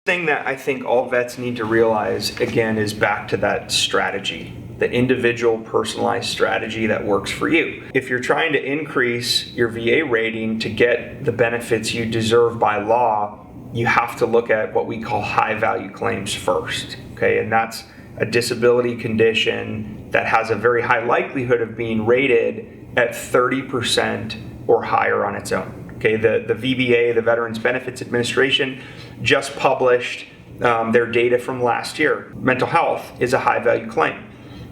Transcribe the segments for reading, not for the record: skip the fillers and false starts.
Thing that I think all vets need to realize, again, is back to that strategy, the individual personalized strategy that works for you. If you're trying to increase your VA rating to get the benefits you deserve by law, you have to look at what we call high value claims first, okay? And that's a disability condition that has a very high likelihood of being rated at 30% or higher on its own. Okay, the VBA, the Veterans Benefits Administration, just published their data from last year. Mental health is a high value claim.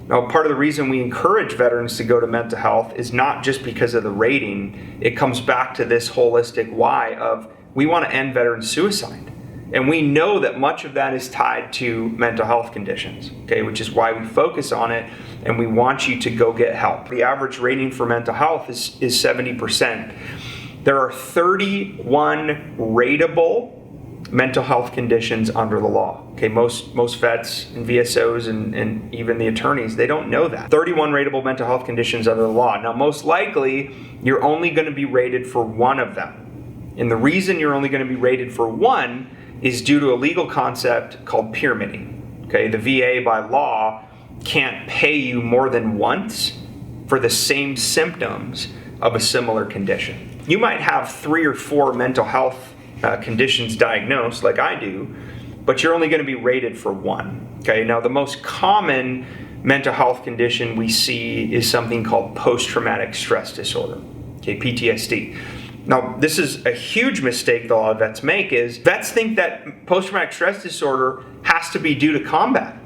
Now, part of the reason we encourage veterans to go to mental health is not just because of the rating. It comes back to this holistic why of we want to end veteran suicide. And we know that much of that is tied to mental health conditions, okay, which is why we focus on it and we want you to go get help. The average rating for mental health is 70%. There are 31 rateable mental health conditions under the law. Okay, most vets and VSOs and even the attorneys, they don't know that. 31 rateable mental health conditions under the law. Now, most likely, you're only going to be rated for one of them. And the reason you're only going to be rated for one is due to a legal concept called pyramiding. Okay, the VA by law can't pay you more than once for the same symptoms of a similar condition. You might have 3 or 4 mental health conditions diagnosed, like I do, but you're only going to be rated for one. Okay, now the most common mental health condition we see is something called post-traumatic stress disorder, okay, PTSD. Now, this is a huge mistake that a lot of vets make is vets think that post-traumatic stress disorder has to be due to combat.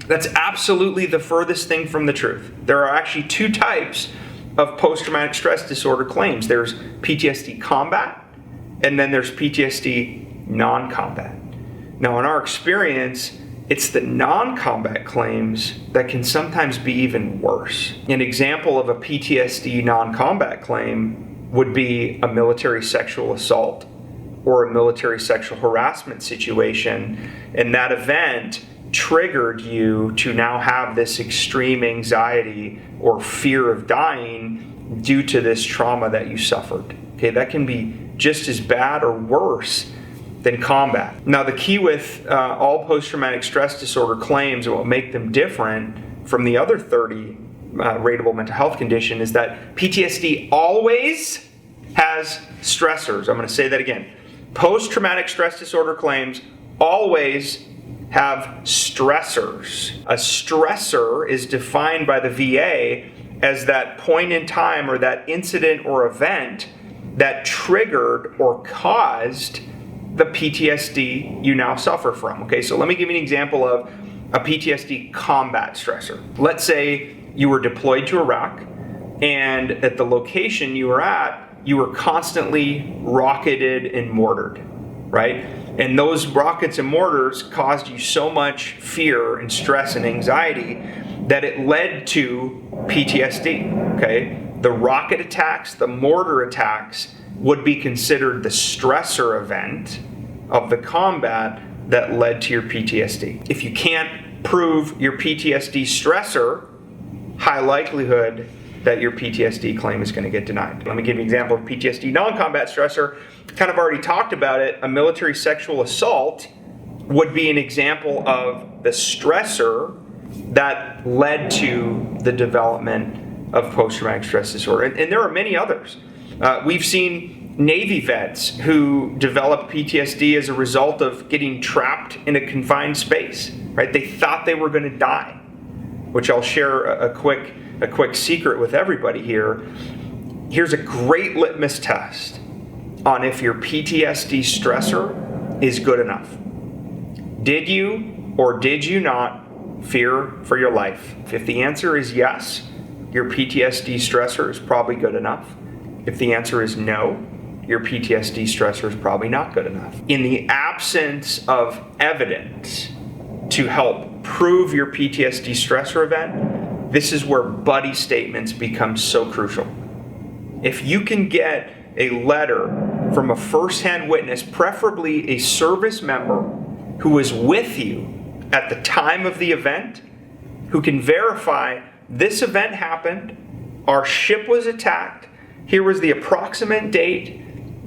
That's absolutely the furthest thing from the truth. There are actually 2 types of post-traumatic stress disorder claims. There's PTSD combat, and then there's PTSD non-combat. Now, in our experience, it's the non-combat claims that can sometimes be even worse. An example of a PTSD non-combat claim would be a military sexual assault or a military sexual harassment situation, and that event triggered you to now have this extreme anxiety or fear of dying due to this trauma that you suffered. Okay, that can be just as bad or worse than combat. Now, the key with all post-traumatic stress disorder claims and what make them different from the other 30 rateable mental health condition is that PTSD always has stressors. I'm going to say that again. Post-traumatic stress disorder claims always have stressors. A stressor is defined by the VA as that point in time or that incident or event that triggered or caused the PTSD you now suffer from. Okay, so let me give you an example of a PTSD combat stressor. Let's say you were deployed to Iraq, and at the location you were at, you were constantly rocketed and mortared, right? And those rockets and mortars caused you so much fear and stress and anxiety that it led to PTSD, okay? The rocket attacks, the mortar attacks would be considered the stressor event of the combat that led to your PTSD. If you can't prove your PTSD stressor, high likelihood that your PTSD claim is going to get denied. Let me give you an example of PTSD non-combat stressor. Kind of already talked about it. A military sexual assault would be an example of the stressor that led to the development of post-traumatic stress disorder. And there are many others. We've seen Navy vets who developed PTSD as a result of getting trapped in a confined space, right? They thought they were going to die, which I'll share a quick secret with everybody here. Here's a great litmus test on if your PTSD stressor is good enough. Did you or did you not fear for your life? If the answer is yes, your PTSD stressor is probably good enough. If the answer is no, your PTSD stressor is probably not good enough. In the absence of evidence to help prove your PTSD stressor event, this is where buddy statements become so crucial. If you can get a letter from a first-hand witness, preferably a service member who was with you at the time of the event, who can verify this event happened, our ship was attacked, here was the approximate date,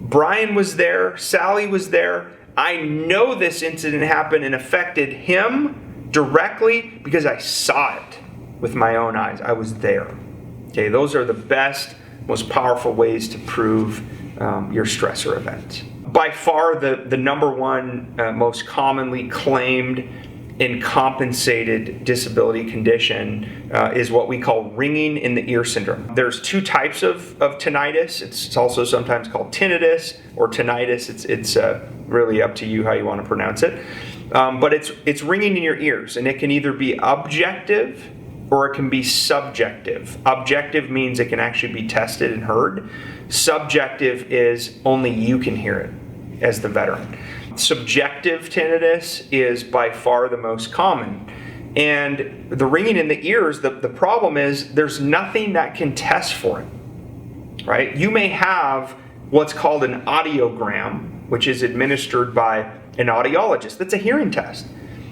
Brian was there, Sally was there, I know this incident happened and affected him directly because I saw it with my own eyes. I was there. Okay, those are the best, most powerful ways to prove your stressor event. By far, the number one most commonly claimed and compensated disability condition is what we call ringing in the ear syndrome. There's two types of tinnitus. It's also sometimes called tinnitus or tinnitus. It's really up to you how you want to pronounce it. But it's ringing in your ears, and it can either be objective or it can be subjective. Objective means it can actually be tested and heard. Subjective is only you can hear it as the veteran. Subjective tinnitus is by far the most common. And the ringing in the ears, the problem is there's nothing that can test for it, right? You may have what's called an audiogram, which is administered by an audiologist. That's a hearing test.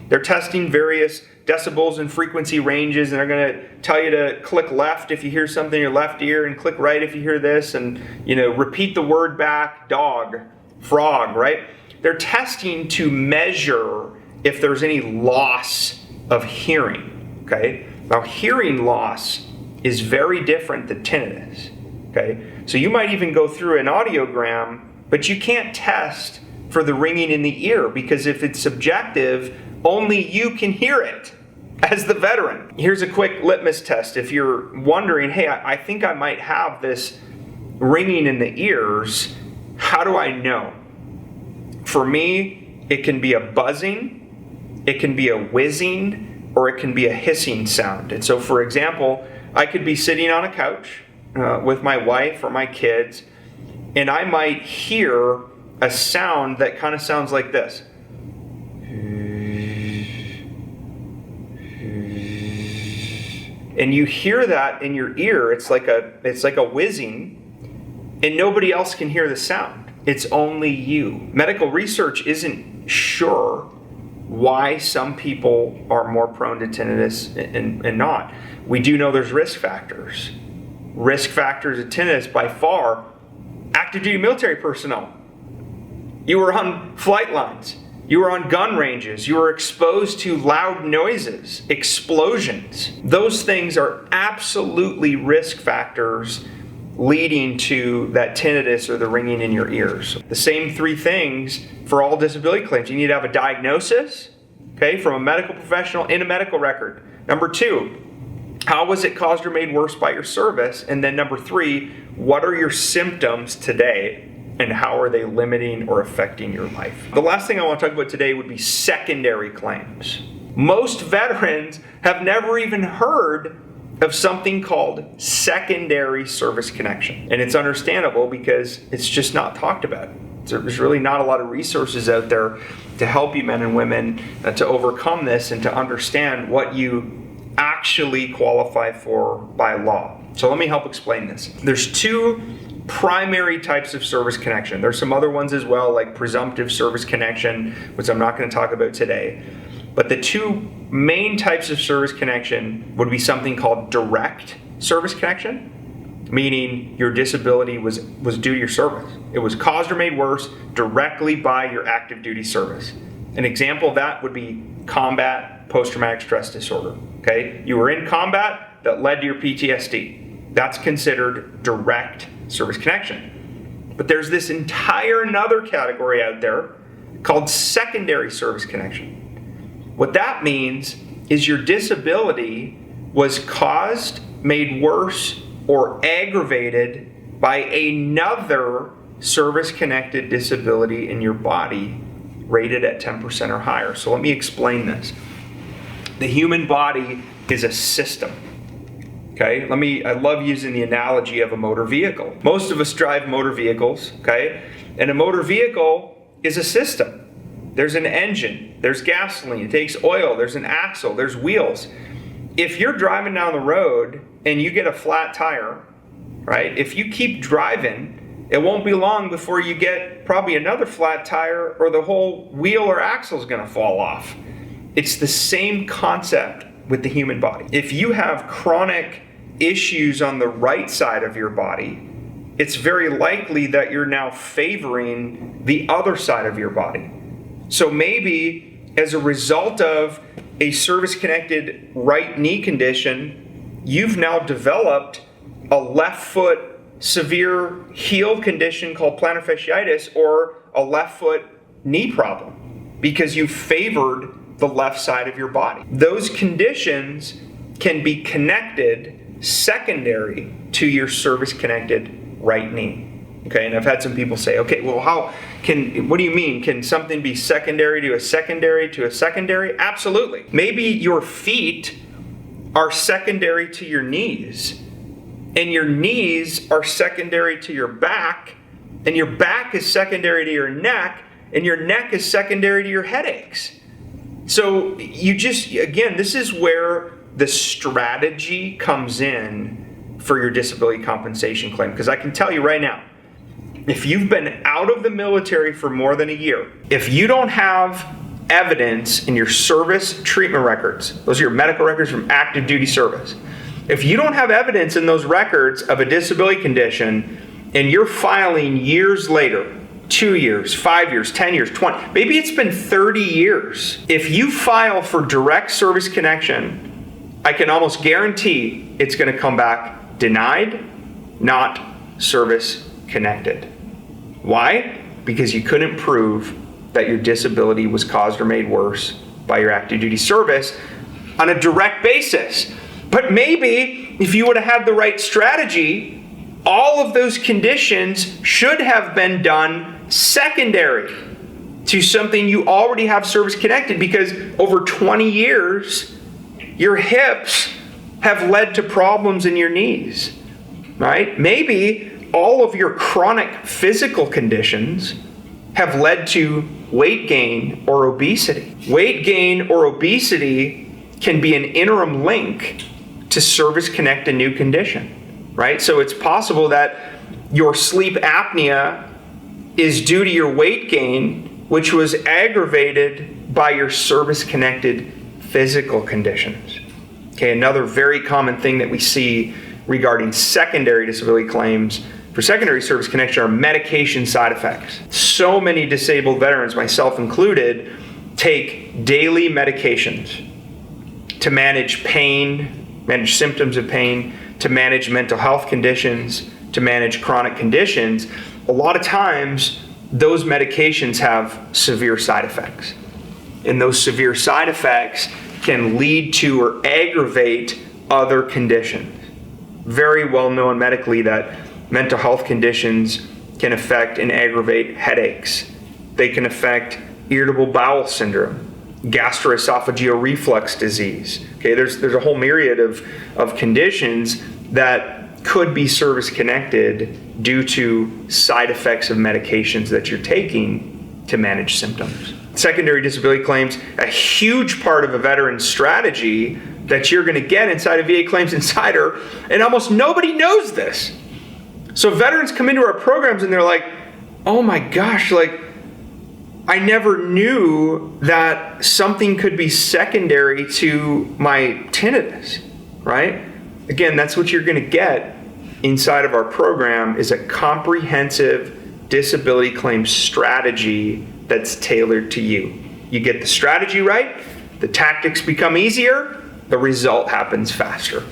They're testing various decibels and frequency ranges, and they're going to tell you to click left if you hear something in your left ear and click right if you hear this, and repeat the word back, dog, frog, right? They're testing to measure if there's any loss of hearing, okay? Now, hearing loss is very different than tinnitus, okay? So you might even go through an audiogram, but you can't test for the ringing in the ear, because if it's subjective, only you can hear it as the veteran. Here's a quick litmus test. If you're wondering, hey, I think I might have this ringing in the ears, how do I know? For me, it can be a buzzing, it can be a whizzing, or it can be a hissing sound. And so, for example, I could be sitting on a couch with my wife or my kids, and I might hear a sound that kind of sounds like this. And you hear that in your ear, it's like a whizzing, and nobody else can hear the sound. It's only you. Medical research isn't sure why some people are more prone to tinnitus and not. We do know there's risk factors. Risk factors of tinnitus by far, active duty military personnel. You were on flight lines. You were on gun ranges. You were exposed to loud noises, explosions. Those things are absolutely risk factors leading to that tinnitus or the ringing in your ears. The same three things for all disability claims. You need to have a diagnosis, okay, from a medical professional in a medical record. Number two, how was it caused or made worse by your service? And then number three, what are your symptoms today? And how are they limiting or affecting your life? The last thing I want to talk about today would be secondary claims. Most veterans have never even heard of something called secondary service connection. And it's understandable because it's just not talked about. There's really not a lot of resources out there to help you men and women to overcome this and to understand what you actually qualify for by law. So let me help explain this. There's two primary types of service connection. There's some other ones as well, like presumptive service connection, which I'm not going to talk about today. But the two main types of service connection would be something called direct service connection, meaning your disability was due to your service. It was caused or made worse directly by your active duty service. An example of that would be combat post-traumatic stress disorder. Okay, you were in combat that led to your PTSD. That's considered direct service connection. But there's this entire another category out there called secondary service connection. What that means is your disability was caused, made worse, or aggravated by another service-connected disability in your body rated at 10% or higher. So let me explain this. The human body is a system. Okay, I love using the analogy of a motor vehicle. Most of us drive motor vehicles, okay? And a motor vehicle is a system. There's an engine, there's gasoline, it takes oil, there's an axle, there's wheels. If you're driving down the road and you get a flat tire, right? If you keep driving, it won't be long before you get probably another flat tire or the whole wheel or axle is gonna fall off. It's the same concept with the human body. If you have chronic issues on the right side of your body, it's very likely that you're now favoring the other side of your body. So maybe as a result of a service-connected right knee condition, you've now developed a left foot severe heel condition called plantar fasciitis, or a left foot knee problem, because you favored the left side of your body. Those conditions can be connected secondary to your service-connected right knee. Okay, and I've had some people say, okay, well, what do you mean? Can something be secondary to a secondary to a secondary? Absolutely. Maybe your feet are secondary to your knees, and your knees are secondary to your back, and your back is secondary to your neck, and your neck is secondary to your headaches. So again, this is where the strategy comes in for your disability compensation claim. Because I can tell you right now, if you've been out of the military for more than a year, if you don't have evidence in your service treatment records, those are your medical records from active duty service, if you don't have evidence in those records of a disability condition, and you're filing years later, 2 years, 5 years, 10 years, 20, maybe it's been 30 years. If you file for direct service connection, I can almost guarantee it's going to come back denied, not service connected. Why? Because you couldn't prove that your disability was caused or made worse by your active duty service on a direct basis. But maybe if you would have had the right strategy, all of those conditions should have been done secondary to something you already have service connected, because over 20 years, your hips have led to problems in your knees, right? Maybe all of your chronic physical conditions have led to weight gain or obesity. Weight gain or obesity can be an interim link to service-connected new condition, right? So it's possible that your sleep apnea is due to your weight gain, which was aggravated by your service-connected physical conditions. Okay, another very common thing that we see regarding secondary disability claims for secondary service connection are medication side effects. So many disabled veterans, myself included, take daily medications to manage pain, manage symptoms of pain, to manage mental health conditions, to manage chronic conditions. A lot of times, those medications have severe side effects. And those severe side effects can lead to or aggravate other conditions. Very well known medically that mental health conditions can affect and aggravate headaches. They can affect irritable bowel syndrome, gastroesophageal reflux disease. Okay, there's a whole myriad of conditions that could be service connected due to side effects of medications that you're taking to manage symptoms. Secondary disability claims, a huge part of a veteran's strategy that you're going to get inside of VA Claims Insider, and almost nobody knows this. So veterans come into our programs and they're like, oh my gosh, like, I never knew that something could be secondary to my tinnitus, right? Again, that's what you're going to get inside of our program, is a comprehensive disability claim strategy that's tailored to you. You get the strategy right, the tactics become easier, the result happens faster.